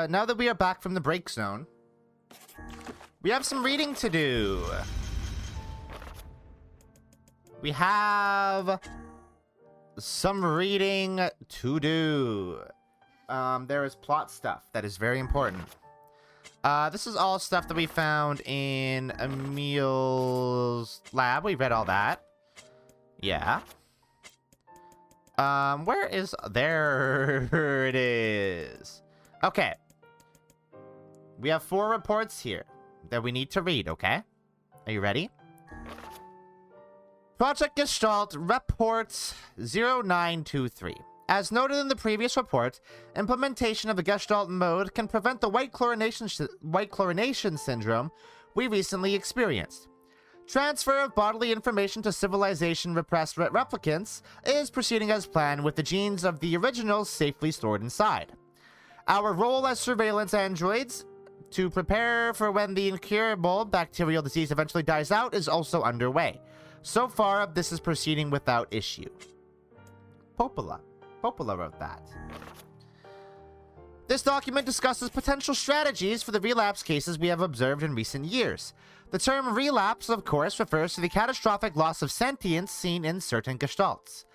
Now that we are back from the break zone, we have some reading to do. We have some reading to do. There is plot stuff that is very important. This is all stuff that we found in Emil's lab. We read all that. Yeah. Where is... There it is. Okay. We have 4 reports here that we need to read, okay? Are you ready? Project Gestalt Report 0923. As noted in the previous report, implementation of the Gestalt mode can prevent the white chlorination syndrome we recently experienced. Transfer of bodily information to civilization repressed replicants is proceeding as planned with the genes of the originals safely stored inside. Our role as surveillance androids to prepare for when the incurable bacterial disease eventually dies out is also underway. So far, this is proceeding without issue. Popola wrote that. This document discusses potential strategies for the relapse cases we have observed in recent years. The term relapse, of course, refers to the catastrophic loss of sentience seen in certain gestalts.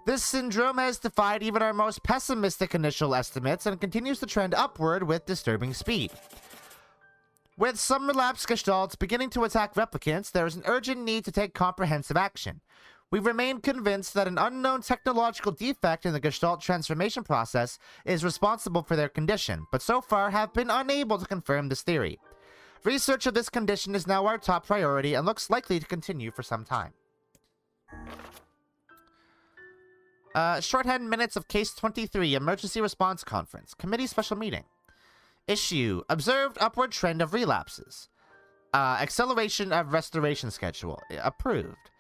This syndrome has defied even our most pessimistic initial estimates and continues to trend upward with disturbing speed. With some relapsed gestalts beginning to attack replicants, there is an urgent need to take comprehensive action. We remain convinced that an unknown technological defect in the gestalt transformation process is responsible for their condition, but so far have been unable to confirm this theory. Research of this condition is now our top priority and looks likely to continue for some time. Shorthand minutes of Case 23, Emergency Response Conference. Committee Special Meeting. Issue. Observed upward trend of relapses. Acceleration of restoration schedule. Approved.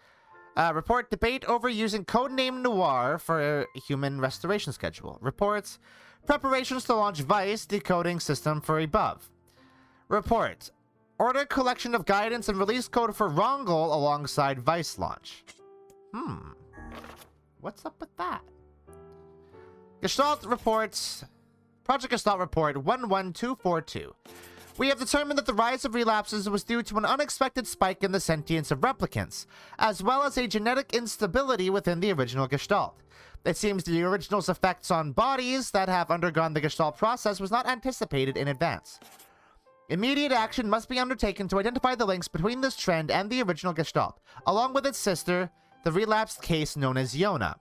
Report debate over using codename NieR for human restoration schedule. Reports. Preparations to launch Vice decoding system for above. Report. Order collection of guidance and release code for Rongol alongside Vice launch. What's up with that? Gestalt reports... Project Gestalt Report 11242. We have determined that the rise of relapses was due to an unexpected spike in the sentience of replicants, as well as a genetic instability within the original Gestalt. It seems the original's effects on bodies that have undergone the Gestalt process was not anticipated in advance. Immediate action must be undertaken to identify the links between this trend and the original Gestalt, along with its sister, the relapsed case known as Yona.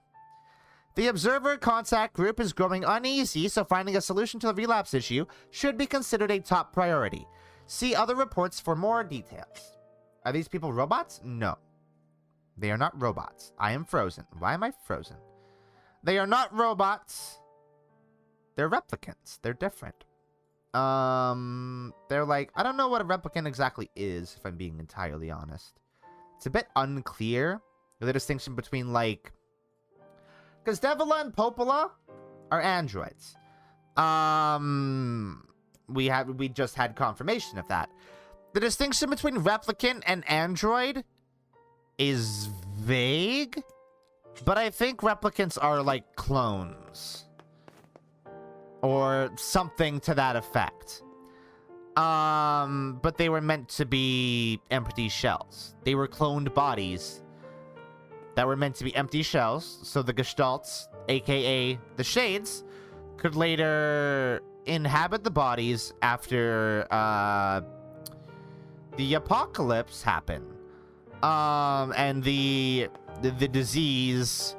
The observer contact group is growing uneasy, so finding a solution to the relapse issue should be considered a top priority. See other reports for more details. Are these people robots? No. They are not robots. I am frozen. Why am I frozen? They are not robots. They're replicants. They're different. They're like... I don't know what a replicant exactly is, if I'm being entirely honest. It's a bit unclear. The distinction between, like... Because Devila and Popola are androids. We just had confirmation of that. The distinction between replicant and android is vague, but I think replicants are like clones. Or something to that effect. But they were meant to be empty shells. They were cloned bodies that were meant to be empty shells, so the gestalts, aka the shades, could later inhabit the bodies after the apocalypse happened. And the disease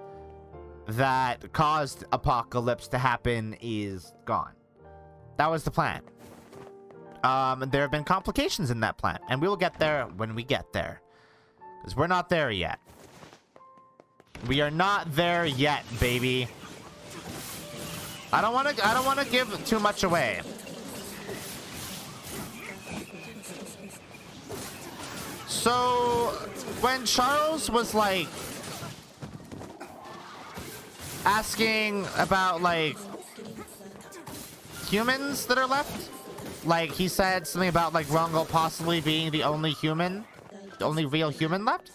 that caused apocalypse to happen is gone. That was the plan. And there have been complications in that plan, and we will get there when we get there, because we're not there yet. We are not there yet, baby. I don't want to give too much away. So, when Charles was like asking about like humans that are left, like he said something about like Rongol possibly being the only human the only real human left?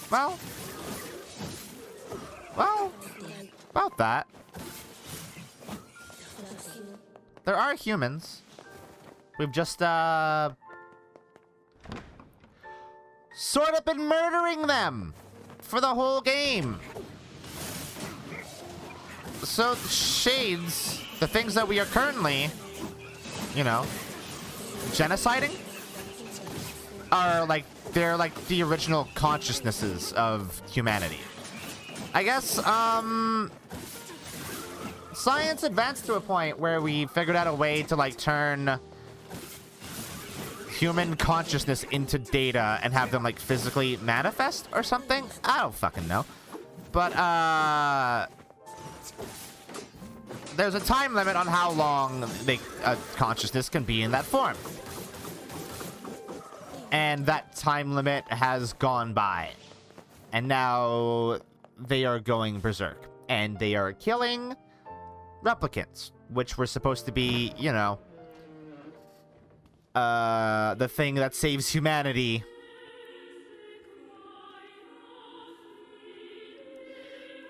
Well, about that. There are humans. We've just, sort of been murdering them for the whole game. So, shades, the things that we are currently, you know, genociding, are like, they're like the original consciousnesses of humanity. I guess, science advanced to a point where we figured out a way to, like, turn human consciousness into data and have them, like, physically manifest or something? I don't fucking know. But, there's a time limit on how long consciousness can be in that form. And that time limit has gone by. And now they are going berserk. And they are killing replicants, which were supposed to be, you know, the thing that saves humanity.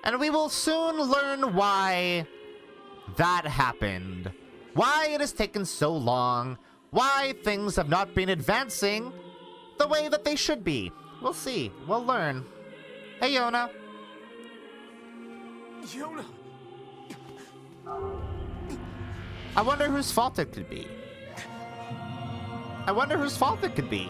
And we will soon learn why that happened. Why it has taken so long. Why things have not been advancing the way that they should be. We'll see. We'll learn. Hey, Yona. Yona! I wonder whose fault it could be. I wonder whose fault it could be.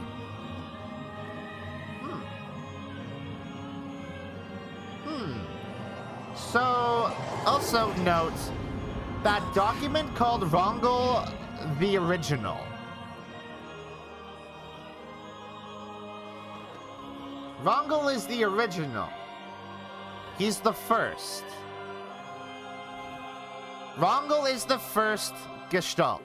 So, also note that document called Rongle the Original. Rongle is the original. He's the first. Rongle is the first Gestalt.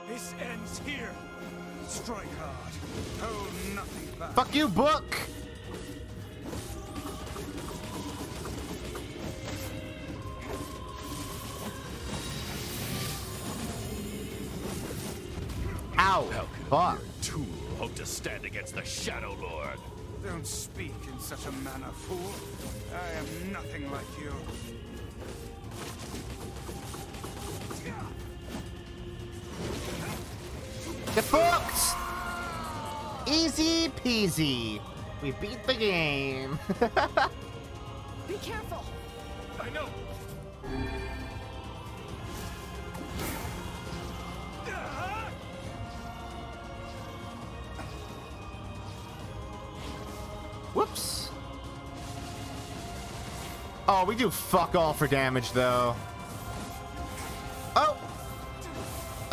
This ends here. Strike hard. Hold nothing back. Fuck you, book! Ow! Fuck. Tool hope to stand against the Shadow Lord. Don't speak in such a manner, fool. I am nothing like you. Get fucked! Easy peasy. We beat the game. Be careful. I know. Whoops. Oh, we do fuck all for damage, though. Oh!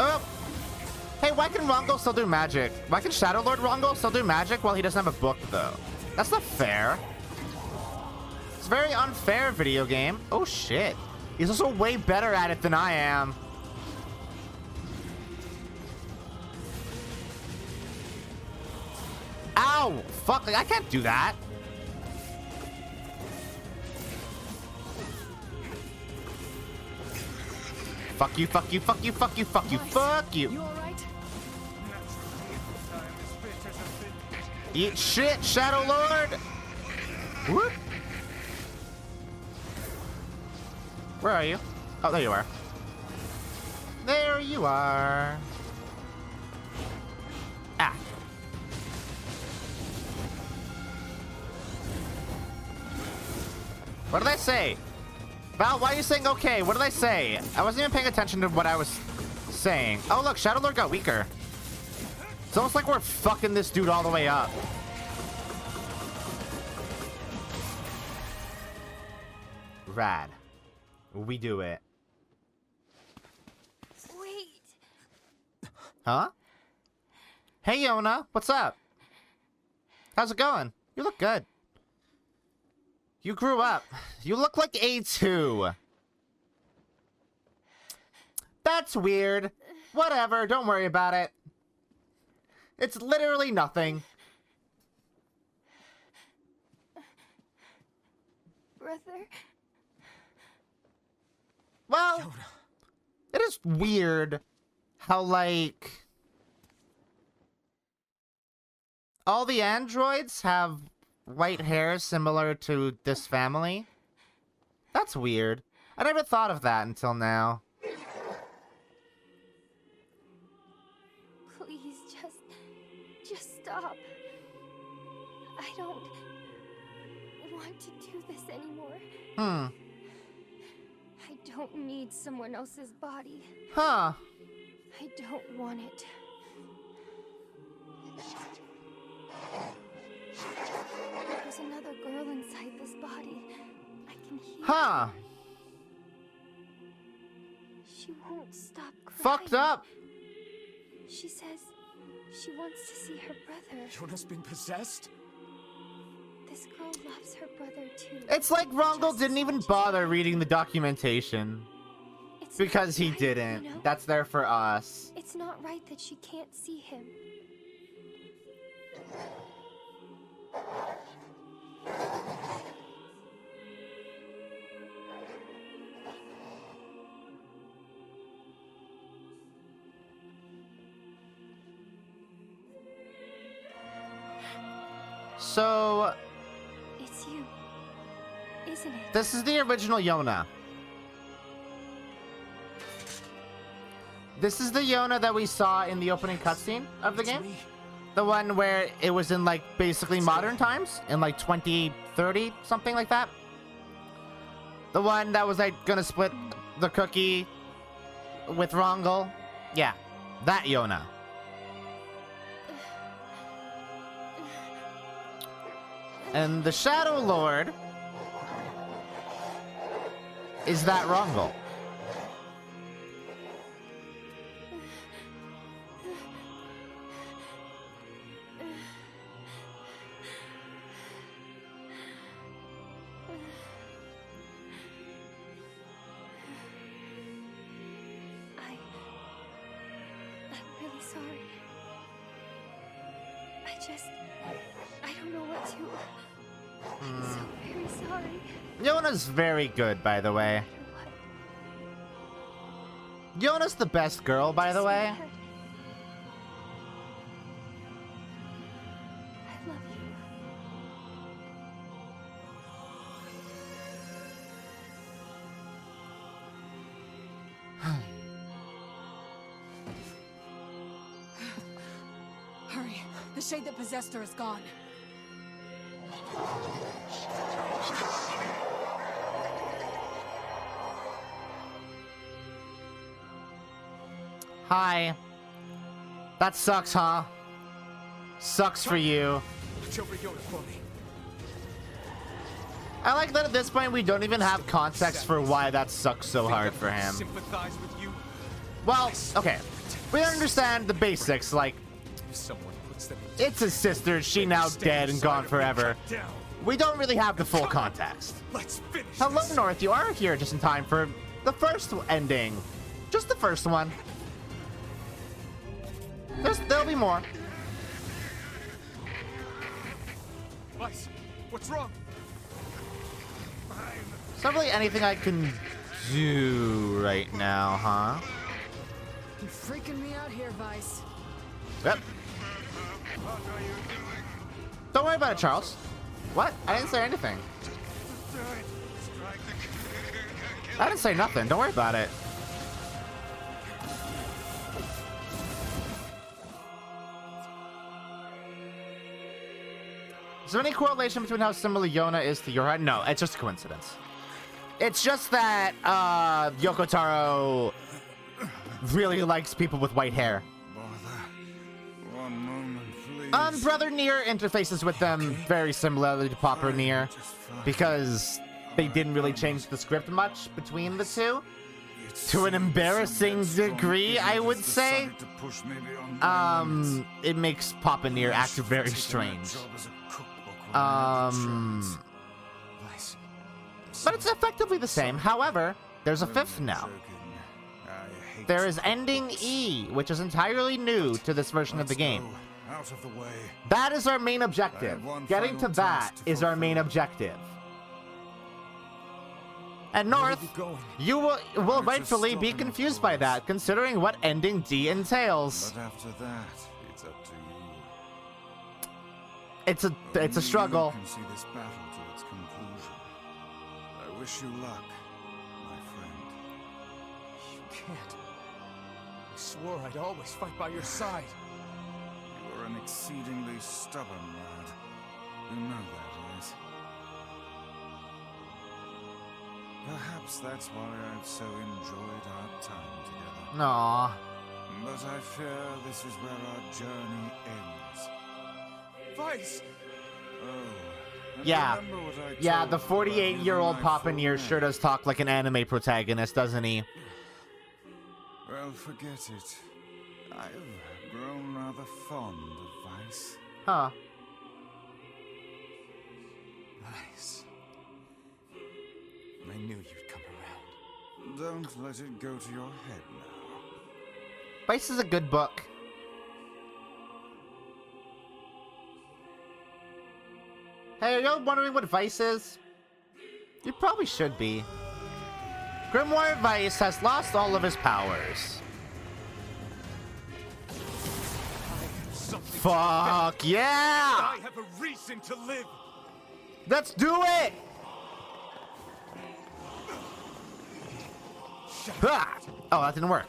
Oh! Hey, why can Rongo still do magic? Why can Shadow Lord Rongo still do magic while he doesn't have a book, though? That's not fair. It's very unfair, video game. Oh, shit. He's also way better at it than I am. Ow! Fuck, like, I can't do that. Fuck you, fuck you, fuck you, fuck you, fuck you, fuck you. You alright? Eat shit, Shadow Lord! Whoop. Where are you? Oh, there you are. There you are. Ah. What did I say? Val, why are you saying okay? What did I say? I wasn't even paying attention to what I was saying. Oh, look, Shadow Lord got weaker. It's almost like we're fucking this dude all the way up. Rad. We do it. Wait. Huh? Hey, Yona. What's up? How's it going? You look good. You grew up. You look like A2. That's weird. Whatever, don't worry about it. It's literally nothing. Brother. Well, it is weird how, like, all the androids have white hair similar to this family. That's weird. I never thought of that until now. Please, just stop. I don't want to do this anymore. I don't need someone else's body. Huh. I don't want it. There's another girl inside this body. I can hear Huh. her. She won't stop crying. Fucked up. She says she wants to see her brother. Yona's been possessed? This girl loves her brother too. It's like Rongel Just didn't as even much as bother her. reading the documentation. It's Because not he right, didn't. you know? That's there for us. It's not right that she can't see him. So, It's you, isn't it? this is the original Yona. This is the Yona that we saw in the opening cutscene of the game. Me? The one where it was in, like, basically modern times. In, like, 2030, something like that. The one that was, like, gonna split the cookie with Rongel. Yeah, that Yona. And the Shadow Lord is that Rongel. I'm really sorry. I don't know what to. I'm so very sorry. Yona's very good, by the way. No matter what. Yona's the best girl, by the Just way. go ahead. I love you. Hurry. The shade that possessed her is gone. Hi. That sucks, huh? Sucks for you. Watch over Yona for me. I like that at this point we don't even have context for why that sucks so hard for him. Sympathize with you. Well, okay. We understand the basics, like, If someone puts them in it's his sister, she now dead and gone forever. down. We don't really have the full context. Let's finish Hello, this. North, you are here just in time for the first ending. Just the first one. There'll be more. Vice, what's wrong? It's not really anything I can do right now, huh? You're freaking me out here, Vice. Yep. Don't worry about it, Charles. What? I didn't say anything. I didn't say nothing. Don't worry about it. Is there any correlation between how similar Yona is to Yura? No, it's just a coincidence. It's just that Yoko Taro really likes people with white hair. One moment, please. Brother NieR interfaces with them very similarly to Pauper NieR, because they didn't really change the script much between the two. To an embarrassing degree, I would say. It makes Papa NieR act very strange. But it's effectively the same. However, there's a fifth now. There is Ending E, which is entirely new to this version of the game. Out of the way. That is our main objective. Getting to that is our main objective. And Where are North, you going? you will It's a rightfully be stopping confused by course. that, considering what ending D entails. But after that, it's up to you. It's a Only struggle. You can see this battle to its conclusion. I wish you luck, my friend. You can't. I swore I'd always fight by your side. You are an exceedingly stubborn lad. You know that, yes? Perhaps that's why I've so enjoyed our time together. Aww. But I fear this is where our journey ends. Vice! Oh. and Yeah. remember what I Yeah, told the you about 48-year-old using my Papa full NieR name? sure does talk like an anime protagonist, doesn't he? Well, forget it. I've grown rather fond of Vice. Huh. Nice. I knew you'd come around. Don't let it go to your head now. Vice is a good book. Hey, are you wondering what Vice is? You probably should be. Grimoire Vice has lost all of his powers. Something. Fuck yeah! I have a reason to live. Let's do it! Ah! Oh, that didn't work.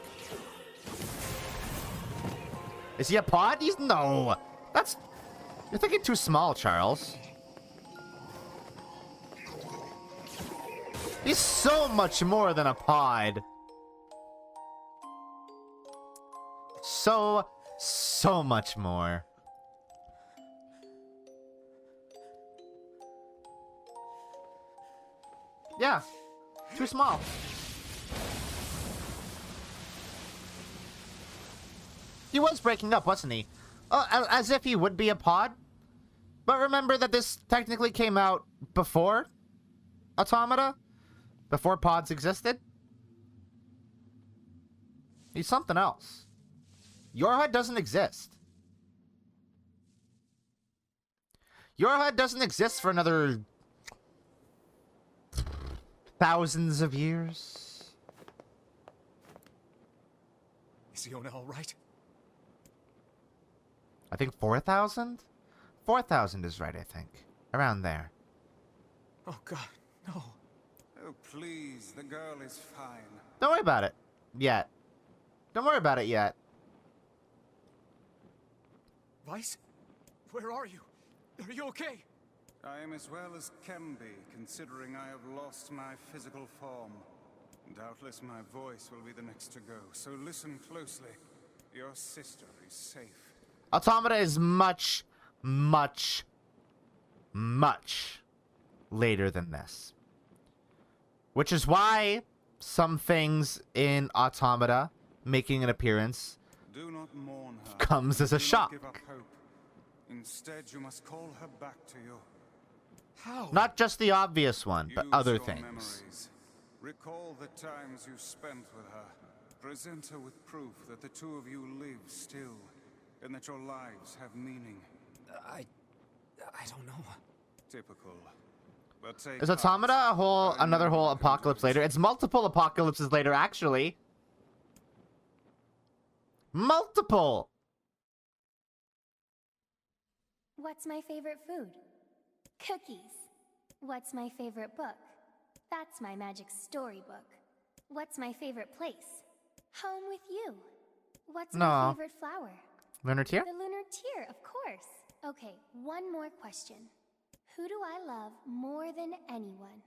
Is he a pod? He's no. That's. You're thinking too small, Charles. He's so much more than a pod. So much more. Yeah, too small. He was breaking up, wasn't he? As if he would be a pod. But remember that this technically came out before Automata? Before pods existed? He's something else. Your HUD doesn't exist. Your HUD doesn't exist for another thousands of years. Is Iona all right? I think 4,000? 4,000 is right, I think. Around there. Oh God, no. Oh, please, the girl is fine. Don't worry about it. Yet. Don't worry about it yet. Vice? Where are you? Are you okay? I am as well as can be, considering I have lost my physical form. Doubtless my voice will be the next to go, so listen closely. Your sister is safe. Automata is much later than this. Which is why some things in Automata making an appearance Do not mourn her. comes as a Do not shock. give up hope. Instead, you must call her back to you. How? Not just the obvious one, but Use other your things. memories. Recall the times you spent with her. Present her with proof that the two of you live still, and that your lives have meaning. I don't know. Typical. But take Is heart. Automata another I know whole you can do apocalypse it. later? It's multiple apocalypses later, actually. Multiple! What's my favorite food? Cookies. What's my favorite book? That's my magic storybook. What's my favorite place? Home with you. What's No. my favorite flower? Lunar Tier? The lunar tear, of course. Okay, one more question. Who do I love more than anyone?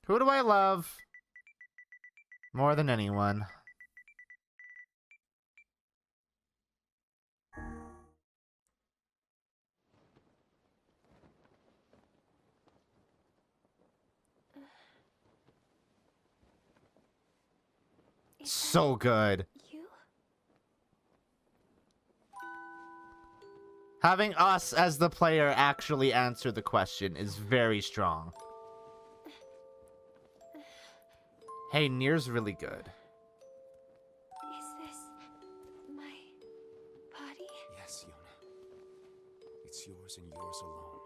Who do I love more than anyone? Is So good. that you? Having us as the player actually answer the question is very strong. Hey, NieR's really good. Is this my body? Yes, Iona. It's yours and yours alone.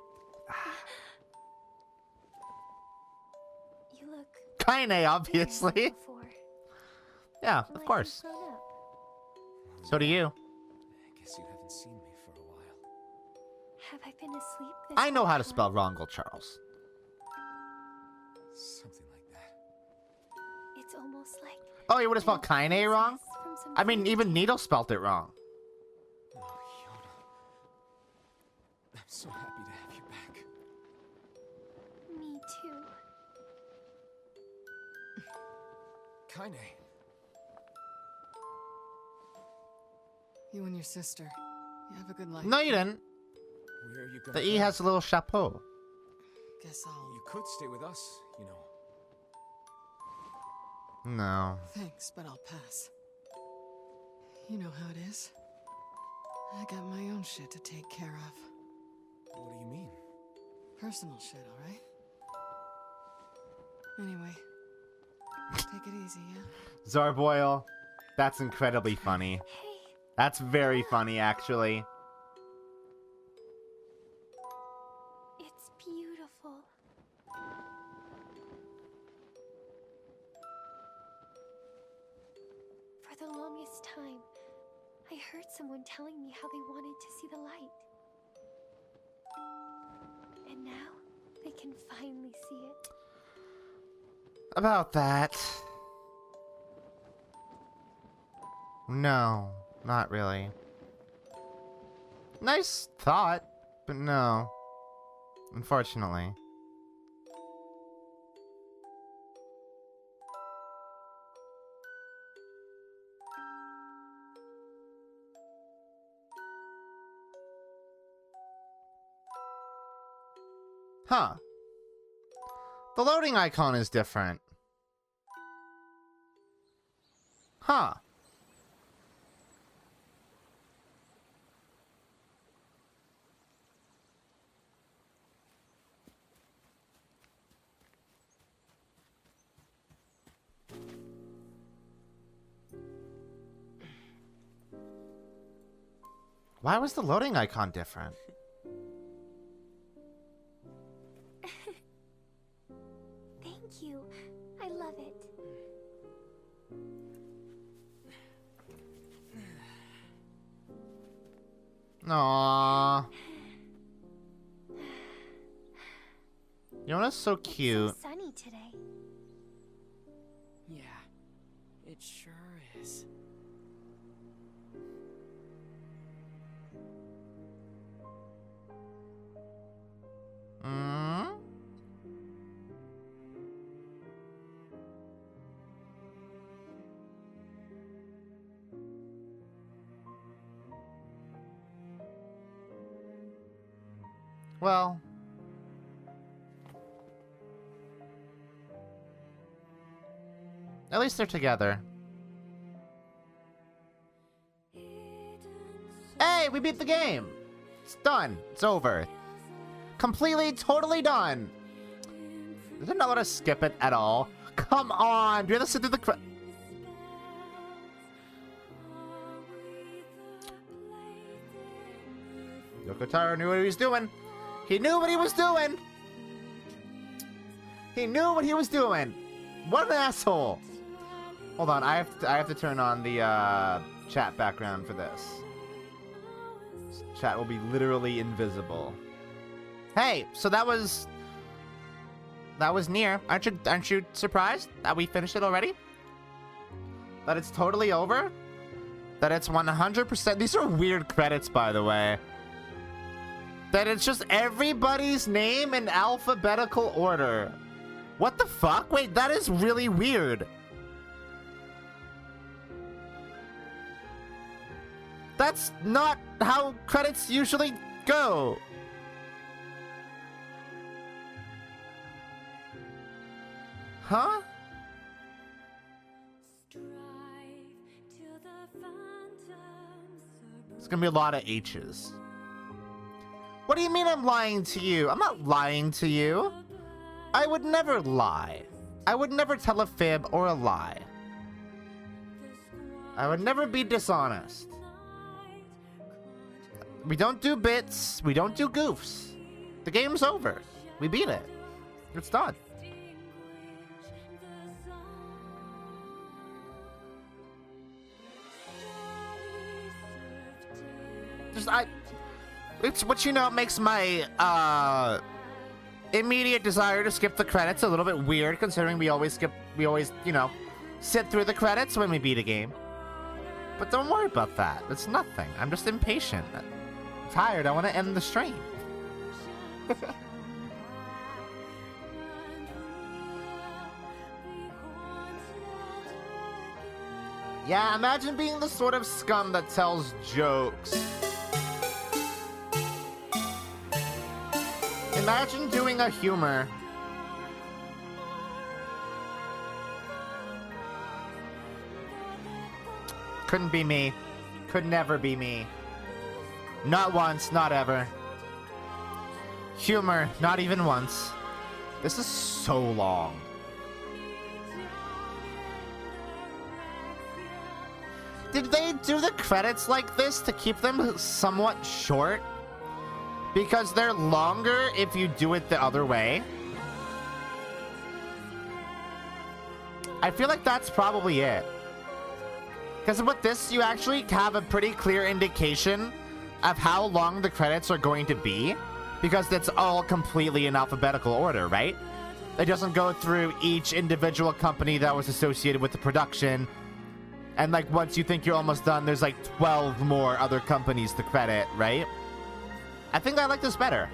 Kaine, obviously. Before. Yeah, Well, of course. I've grown up. So do you. I guess you haven't seen me for a while. Have I been asleep this I know whole how to time? spell Rongel, Charles. Something like that. It's almost like Oh, you would have spelled I'm a Kaine wrong? princess from some I mean, fairy even tale. Needle spelt it wrong. Oh, Yona. I'm so happy to have you back. Me too. Kaine. You and your sister. You have a good life. No, you didn't. Where are you gonna The E go? has a little chapeau. Guess I'll... You could stay with us, you know. No. Thanks, but I'll pass. You know how it is. I got my own shit to take care of. What do you mean? Personal shit, alright? Anyway, take it easy, yeah? Zarboil, that's incredibly funny. Hey, That's very funny, actually. it's beautiful. For the longest time, I heard someone telling me how they wanted to see the light. And now, they can finally see it. About that. No, not really. Nice thought, but no. Unfortunately. Huh. The loading icon is different. Huh. Why was the loading icon different? Thank you. I love it. Aww. Yona's so cute. So sunny today. Yeah, it sure is. Mm? Well, at least they're together. Hey, we beat the game. It's done. It's over. Completely, totally done. Does it not let us skip it at all? Come on. Do we have to sit through the Luka Étoile knew what he was doing. He knew what he was doing. He knew what he was doing. What an asshole. Hold on, I have to turn on the chat background for this. Chat will be literally invisible. Hey, so that was NieR. Aren't you surprised that we finished it already? That it's totally over? That it's 100%. These are weird credits, by the way. That it's just everybody's name in alphabetical order. What the fuck? Wait, that is really weird. That's not how credits usually go. Huh? It's gonna be a lot of H's. What do you mean I'm lying to you? I'm not lying to you. I would never lie. I would never tell a fib or a lie. I would never be dishonest. We don't do bits. We don't do goofs. The game's over. We beat it. It's done. It's what, you know, makes my immediate desire to skip the credits a little bit weird, considering we always, you know, sit through the credits when we beat a game. But don't worry about that. It's nothing. I'm just impatient. I'm tired. I want to end the stream. Yeah, imagine being the sort of scum that tells jokes. Imagine doing a humor. Couldn't be me. Could never be me. Not once, not ever. Humor, not even once. This is so long. Did they do the credits like this to keep them somewhat short? Because they're longer if you do it the other way? I feel like that's probably it. Because with this, you actually have a pretty clear indication of how long the credits are going to be. Because it's all completely in alphabetical order, right? It doesn't go through each individual company that was associated with the production. And like once you think you're almost done, there's like 12 more other companies to credit, right? I think I like this better.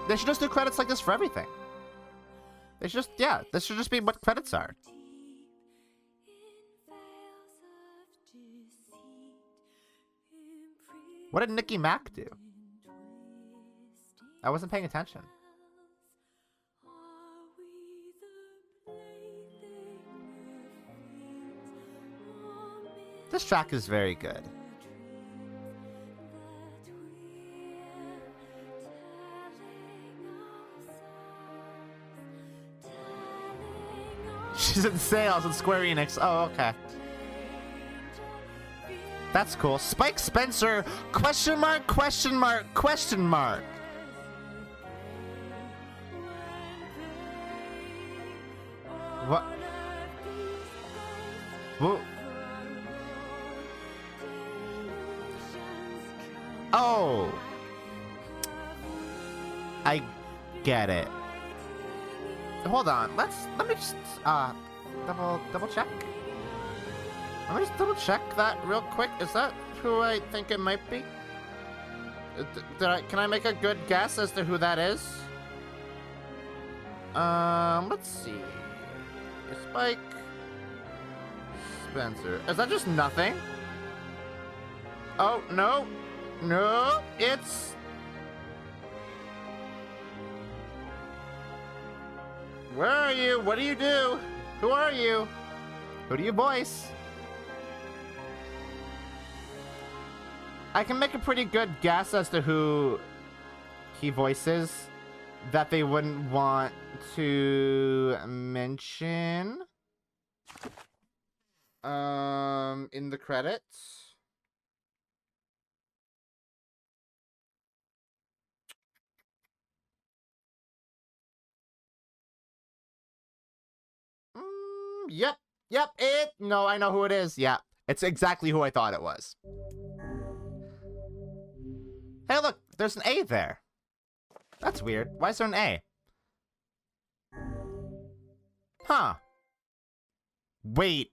They should just do credits like this for everything. They should just, yeah, this should just be what credits are. What did Nicky Mac do? I wasn't paying attention. This track is very good. She's in sales at Square Enix. Oh, okay. That's cool. Spike Spencer, question mark, question mark, question mark. What? Whoa. Oh. I get it. Hold on. Let me just double check. Let me just double check that real quick. Is that who I think it might be? Can I make a good guess as to who that is? Let's see. Spike Spencer. Is that just nothing? Oh, no. No, it's... Where are you? What do you do? Who are you? Who do you voice? I can make a pretty good guess as to who he voices that they wouldn't want to mention in the credits. Yep, no, I know who it is. Yeah, it's exactly who I thought it was. Hey, look, there's an A there. That's weird. Why is there an A? Huh. Wait.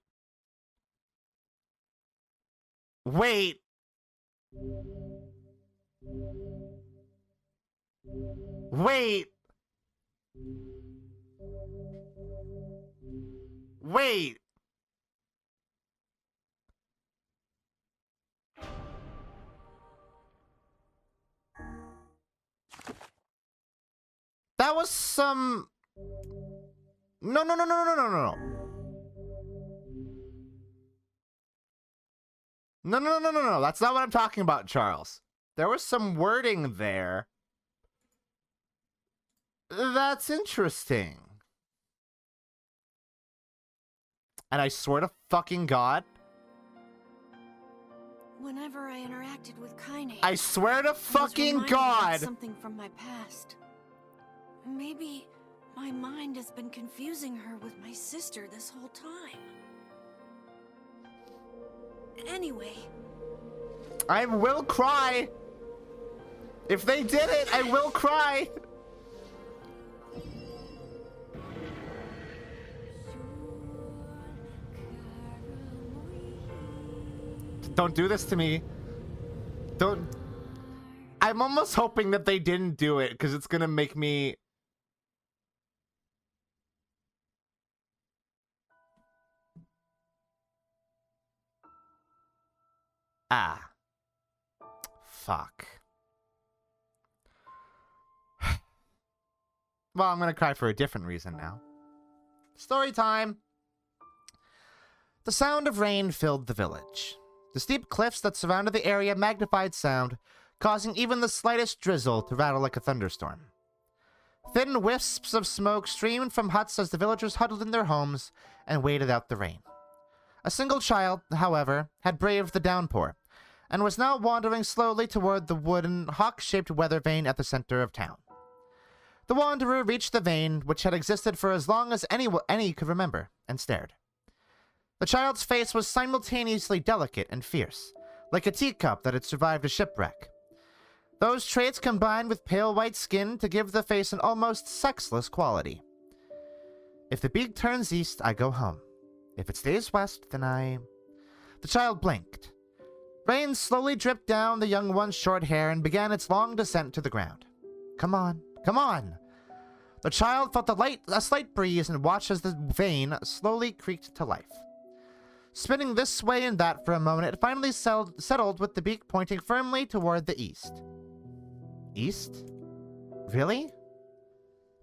Wait. Wait. Wait. That was some... No. No. That's not what I'm talking about, Charles. There was some wording there. That's interesting. And I swear to fucking God... Whenever I interacted with Kaine, I swear to fucking God! Something from my past. Maybe my mind has been confusing her with my sister this whole time. Anyway, I will cry. If they did it, I will cry. Don't do this to me. Don't. I'm almost hoping that they didn't do it because it's gonna make me. Ah. Fuck. Well, I'm gonna cry for a different reason now. Story time. The sound of rain filled the village. The steep cliffs that surrounded the area magnified sound, causing even the slightest drizzle to rattle like a thunderstorm. Thin wisps of smoke streamed from huts as the villagers huddled in their homes and waited out the rain. A single child, however, had braved the downpour, and was now wandering slowly toward the wooden, hawk-shaped weather vane at the center of town. The wanderer reached the vane, which had existed for as long as any could remember, and stared. The child's face was simultaneously delicate and fierce, like a teacup that had survived a shipwreck. Those traits combined with pale white skin to give the face an almost sexless quality. If the beak turns east, I go home. If it stays west, then I... The child blinked. Rain slowly dripped down the young one's short hair and began its long descent to the ground. Come on, come on! The child felt a slight breeze and watched as the vane slowly creaked to life. Spinning this way and that for a moment, it finally settled with the beak pointing firmly toward the east. East? Really?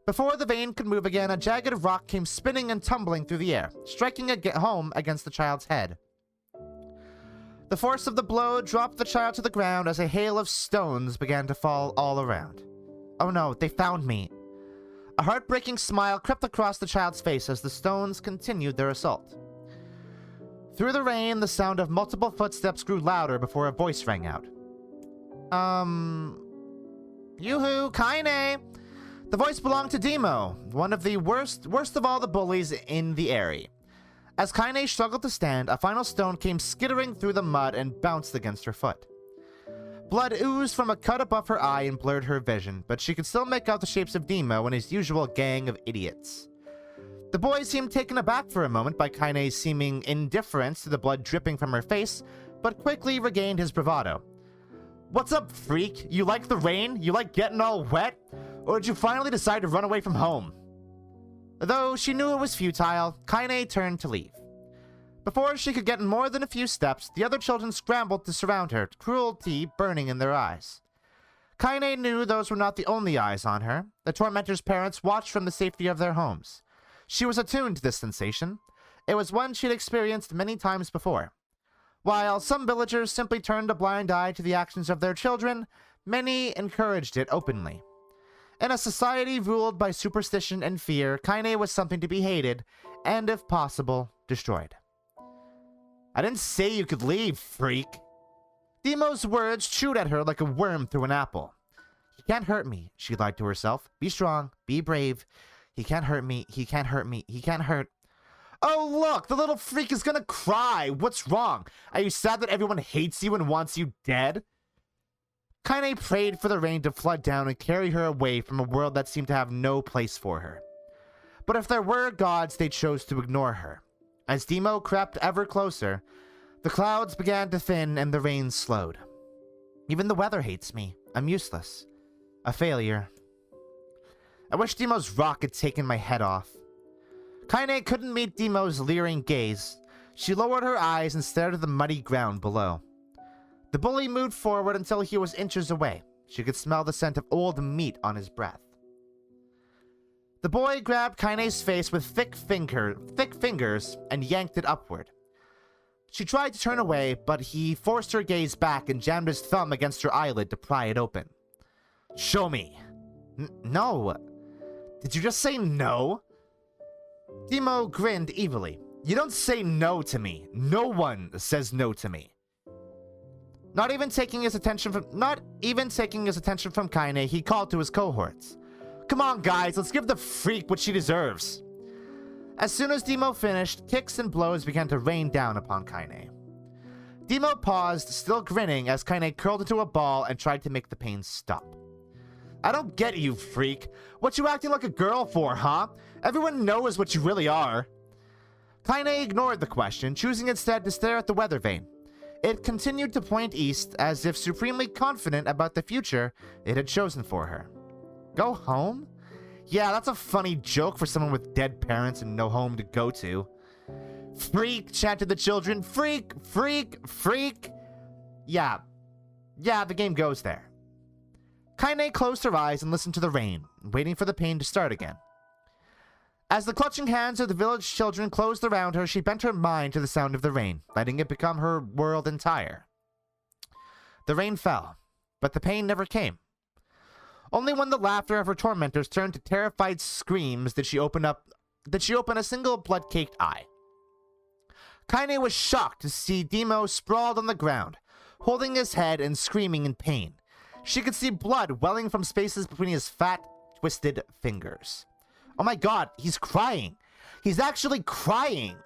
Before the vane could move again, a jagged rock came spinning and tumbling through the air, striking home against the child's head. The force of the blow dropped the child to the ground as a hail of stones began to fall all around. Oh no, they found me. A heartbreaking smile crept across the child's face as the stones continued their assault. Through the rain, the sound of multiple footsteps grew louder before a voice rang out. Yoo-hoo, Kaine! The voice belonged to Demo, one of the worst of all the bullies in the area. As Kaine struggled to stand, a final stone came skittering through the mud and bounced against her foot. Blood oozed from a cut above her eye and blurred her vision, but she could still make out the shapes of Demo and his usual gang of idiots. The boy seemed taken aback for a moment by Kaine's seeming indifference to the blood dripping from her face, but quickly regained his bravado. What's up, freak? You like the rain? You like getting all wet? Or did you finally decide to run away from home? Though she knew it was futile, Kaine turned to leave. Before she could get more than a few steps, the other children scrambled to surround her, cruelty burning in their eyes. Kaine knew those were not the only eyes on her. The tormentor's parents watched from the safety of their homes. She was attuned to this sensation. It was one she'd experienced many times before. While some villagers simply turned a blind eye to the actions of their children, many encouraged it openly. In a society ruled by superstition and fear, Kaine was something to be hated, and if possible, destroyed. I didn't say you could leave, freak. Demo's words chewed at her like a worm through an apple. He can't hurt me, she lied to herself. Be strong, be brave. He can't hurt me, he can't hurt me, he can't hurt... Oh look, the little freak is gonna cry! What's wrong? Are you sad that everyone hates you and wants you dead? Kaine prayed for the rain to flood down and carry her away from a world that seemed to have no place for her. But if there were gods, they chose to ignore her. As Demo crept ever closer, the clouds began to thin and the rain slowed. Even the weather hates me. I'm useless. A failure. I wish Demo's rock had taken my head off. Kaine couldn't meet Demo's leering gaze. She lowered her eyes and stared at the muddy ground below. The bully moved forward until he was inches away. She could smell the scent of old meat on his breath. The boy grabbed Kaine's face with thick fingers and yanked it upward. She tried to turn away, but he forced her gaze back and jammed his thumb against her eyelid to pry it open. Show me. No. Did you just say no? Demo grinned evilly. You don't say no to me. No one says no to me. Not even taking his attention from Kaine, he called to his cohorts. Come on, guys, let's give the freak what she deserves. As soon as Demo finished, kicks and blows began to rain down upon Kaine. Demo paused, still grinning, as Kaine curled into a ball and tried to make the pain stop. I don't get you, freak. What you acting like a girl for, huh? Everyone knows what you really are. Kaine ignored the question, choosing instead to stare at the weather vane. It continued to point east, as if supremely confident about the future it had chosen for her. Go home? Yeah, that's a funny joke for someone with dead parents and no home to go to. Freak, chanted the children. Freak, freak, freak. Yeah, the game goes there. Kaine closed her eyes and listened to the rain, waiting for the pain to start again. As the clutching hands of the village children closed around her, she bent her mind to the sound of the rain, letting it become her world entire. The rain fell, but the pain never came. Only when the laughter of her tormentors turned to terrified screams did she open a single blood-caked eye. Kaine was shocked to see Demo sprawled on the ground, holding his head and screaming in pain. She could see blood welling from spaces between his fat, twisted fingers. Oh my god, he's crying. He's actually crying.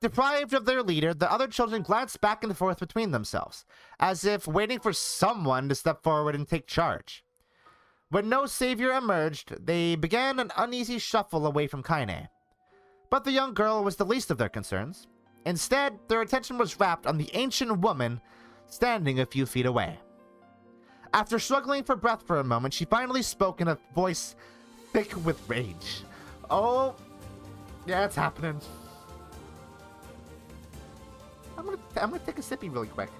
Deprived of their leader, the other children glanced back and forth between themselves, as if waiting for someone to step forward and take charge. When no savior emerged, they began an uneasy shuffle away from Kaine. But the young girl was the least of their concerns. Instead, their attention was wrapped on the ancient woman standing a few feet away. After struggling for breath for a moment, she finally spoke in a voice thick with rage. Oh, yeah, it's happening. I'm gonna take a sippy really quick.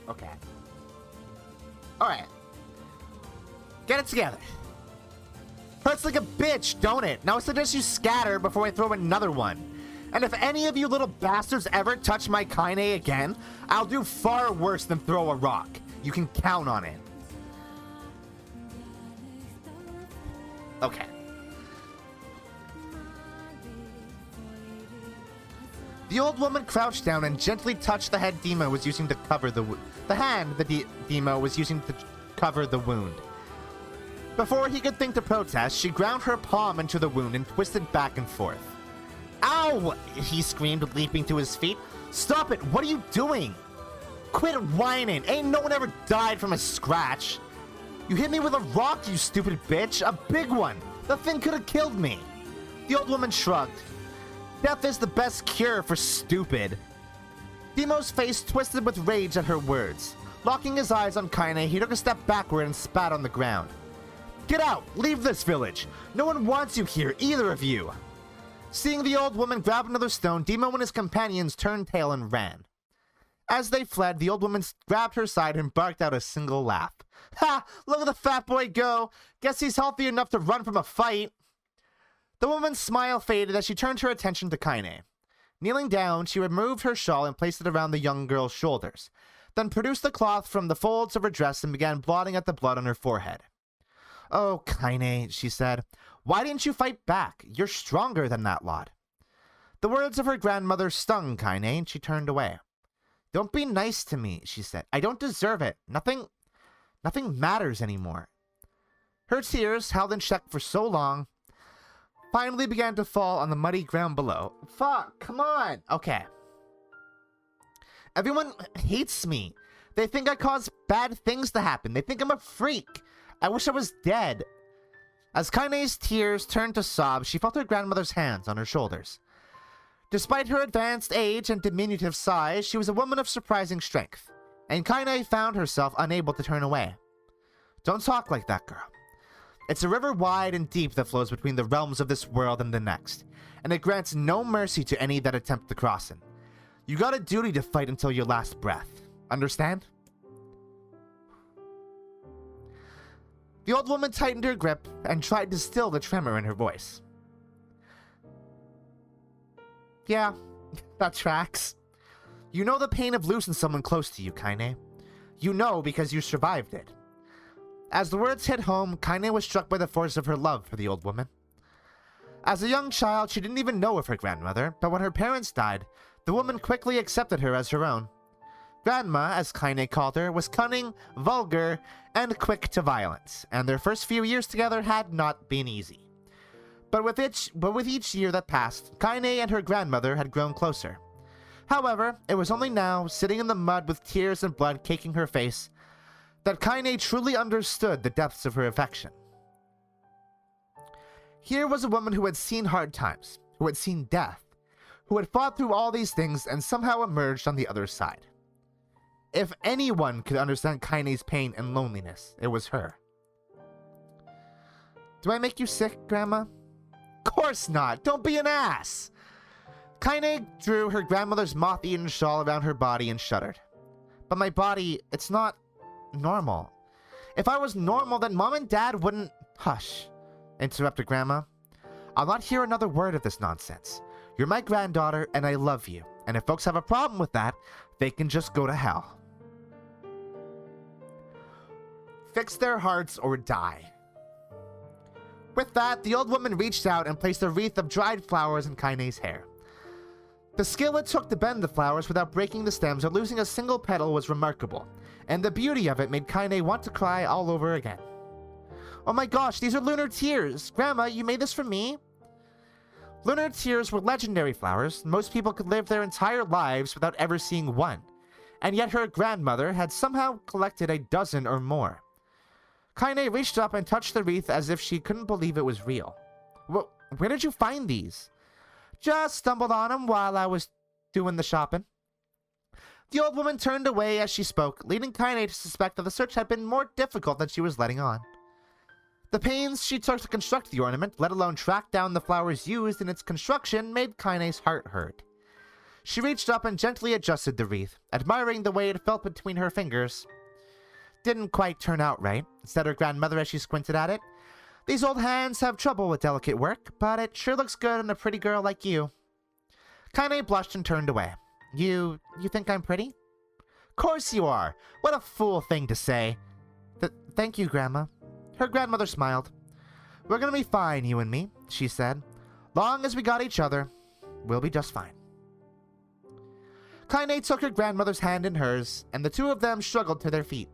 Okay. Alright. Get it together. Hurts like a bitch, don't it? Now I suggest you scatter before I throw another one. And if any of you little bastards ever touch my Kaine again, I'll do far worse than throw a rock. You can count on it. Okay. The old woman crouched down and gently touched the head Demo was using to cover the hand that Demo was using to cover the wound. Before he could think to protest, she ground her palm into the wound and twisted back and forth. Ow! He screamed, leaping to his feet. Stop it! What are you doing? Quit whining! Ain't no one ever died from a scratch. You hit me with a rock, you stupid bitch! A big one! The thing could have killed me! The old woman shrugged. Death is the best cure for stupid. Demo's face twisted with rage at her words. Locking his eyes on Kaine, he took a step backward and spat on the ground. Get out! Leave this village! No one wants you here, either of you! Seeing the old woman grab another stone, Demo and his companions turned tail and ran. As they fled, the old woman grabbed her side and barked out a single laugh. Ha! Look at the fat boy go! Guess he's healthy enough to run from a fight! The woman's smile faded as she turned her attention to Kaine. Kneeling down, she removed her shawl and placed it around the young girl's shoulders, then produced the cloth from the folds of her dress and began blotting at the blood on her forehead. Oh, Kaine, she said, why didn't you fight back? You're stronger than that lot. The words of her grandmother stung Kaine, and she turned away. Don't be nice to me, she said. I don't deserve it. Nothing matters anymore. Her tears, held in check for so long, finally began to fall on the muddy ground below. Fuck, come on. Okay. Everyone hates me. They think I cause bad things to happen. They think I'm a freak. I wish I was dead. As Kaine's tears turned to sobs, she felt her grandmother's hands on her shoulders. Despite her advanced age and diminutive size, she was a woman of surprising strength, and Kaine found herself unable to turn away. Don't talk like that, girl. It's a river wide and deep that flows between the realms of this world and the next, and it grants no mercy to any that attempt to cross it. You got a duty to fight until your last breath. Understand? The old woman tightened her grip and tried to still the tremor in her voice. Yeah, that tracks. You know the pain of losing someone close to you, Kaine. You know because you survived it. As the words hit home, Kaine was struck by the force of her love for the old woman. As a young child, she didn't even know of her grandmother, but when her parents died, the woman quickly accepted her as her own. Grandma, as Kaine called her, was cunning, vulgar, and quick to violence, and their first few years together had not been easy. But with each year that passed, Kaine and her grandmother had grown closer. However, it was only now, sitting in the mud with tears and blood caking her face, that Kaine truly understood the depths of her affection. Here was a woman who had seen hard times, who had seen death, who had fought through all these things and somehow emerged on the other side. If anyone could understand Kaine's pain and loneliness, it was her. Do I make you sick, Grandma? Course not! Don't be an ass! Kaine drew her grandmother's moth-eaten shawl around her body and shuddered. But my body, it's not normal. If I was normal, then Mom and Dad wouldn't... Hush, interrupted Grandma. I'll not hear another word of this nonsense. You're my granddaughter, and I love you. And if folks have a problem with that, they can just go to hell. Fix their hearts or die. With that, the old woman reached out and placed a wreath of dried flowers in Kaine's hair. The skill it took to bend the flowers without breaking the stems or losing a single petal was remarkable, and the beauty of it made Kaine want to cry all over again. Oh my gosh, these are lunar tears! Grandma, you made this for me? Lunar tears were legendary flowers. Most people could live their entire lives without ever seeing one, and yet her grandmother had somehow collected a dozen or more. Kaine reached up and touched the wreath as if she couldn't believe it was real. Where did you find these? Just stumbled on them while I was doing the shopping. The old woman turned away as she spoke, leading Kaine to suspect that the search had been more difficult than she was letting on. The pains she took to construct the ornament, let alone track down the flowers used in its construction, made Kaine's heart hurt. She reached up and gently adjusted the wreath, admiring the way it felt between her fingers. Didn't quite turn out right, said her grandmother as she squinted at it. These old hands have trouble with delicate work, but it sure looks good on a pretty girl like you. Kaine blushed and turned away. You think I'm pretty? Course you are. What a fool thing to say. Thank you, Grandma. Her grandmother smiled. We're gonna be fine, you and me, she said. Long as we got each other, we'll be just fine. Kaine took her grandmother's hand in hers, and the two of them struggled to their feet.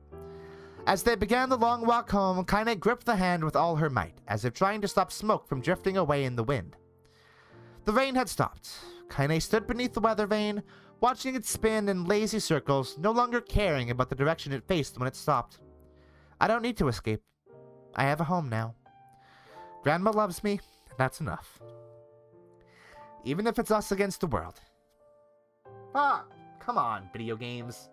As they began the long walk home, Kaine gripped the hand with all her might, as if trying to stop smoke from drifting away in the wind. The rain had stopped. Kaine stood beneath the weather vane, watching it spin in lazy circles, no longer caring about the direction it faced when it stopped. I don't need to escape. I have a home now. Grandma loves me, and that's enough. Even if it's us against the world. Ah, come on, video games.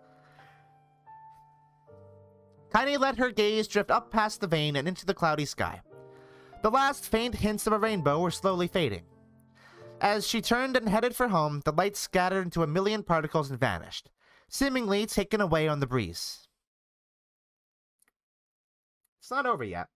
Kaine let her gaze drift up past the vane and into the cloudy sky. The last faint hints of a rainbow were slowly fading. As she turned and headed for home, the light scattered into a million particles and vanished, seemingly taken away on the breeze. It's not over yet.